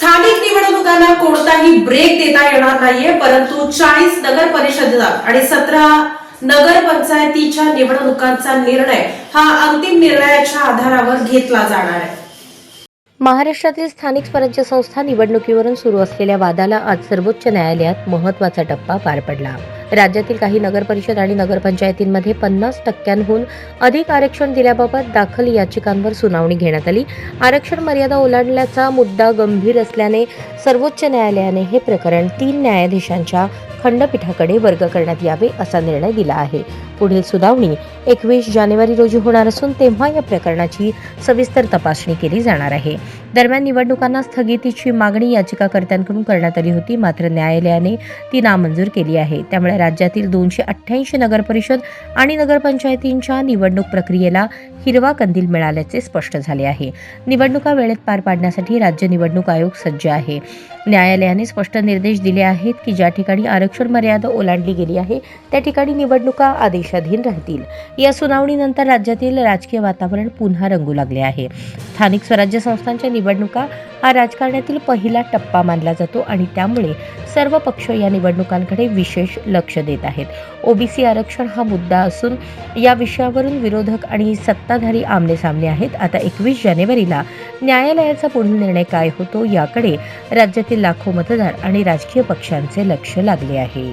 स्थानिक निवडणुकांना कोणताही ब्रेक देता येणार नाहीये, परंतु 40 नगर परिषदा आणि 17 नगर पंचायतीच्या निवडणुकांचा निर्णय हा अंतिम निर्णयाच्या आधारावर घेतला जाणार आहे. महाराष्ट्रातील स्थानिक स्वराज्य संस्था निवडणुकीवरून सुरू असलेल्या वादाला आज सर्वोच्च न्यायालयात महत्त्वाचा टप्पा पार पडला. राज्यातील काही नगरपरिषद आणि नगरपंचायतींमध्ये 50% अधिक आरक्षण दिल्याबाबत दाखल याचिकांवर सुनावणी घेण्यात आली. आरक्षण मर्यादा ओलांडल्याचा मुद्दा गंभीर असल्याने सर्वोच्च न्यायालयाने हे प्रकरण 3 न्यायाधीशांच्या खंडपीठाकडे वर्ग करण्यात यावे असा निर्णय दिला आहे. पुढील सुनावणी 21 जानेवारी रोजी होणार असून तेव्हा या प्रकरणाची सविस्तर तपासणी केली जाणार आहे. दरम्यान निवडणुकांना स्थगितीची मागणी याचिकाकर्त्यांकडून करण्यात आली होती, मात्र न्यायालयाने ती नामंजूर केली आहे. त्यामुळे राज्यातील 288 नगरपरिषद आणि नगरपंचायतींच्या निवडणूक प्रक्रियेला हिरवा कंदील मिळाल्याचे स्पष्ट झाले आहे. निवडणुका वेळेत पार पाडण्यासाठी राज्य निवडणूक आयोग सज्ज आहे. न्यायालयाने स्पष्ट निर्देश दिले आहेत की ज्या ठिकाणी आरक्षण मर्यादा ओलांडली गेली आहे त्या ठिकाणी निवडणुका आदेशाधीन राहतील. या सुनावणीनंतर राज्यातील राजकीय वातावरण पुन्हा रंगू लागले आहे. स्थानिक स्वराज्य संस्थांच्या निवडणुका हा राजकारणातील पहिला टप्पा मानला जातो आणि त्यामुळे सर्व पक्ष या निवडणुकांकडे विशेष लक्ष देत आहेत. ओबीसी आरक्षण हा मुद्दा असून या विषयावरून विरोधक आणि सत्ताधारी आमनेसामने आहेत. आता 21 जानेवारीला न्यायालयाचा पुढील निर्णय काय होतो याकडे राज्यातील लाखो मतदार आणि राजकीय पक्षांचे लक्ष लागले आहे.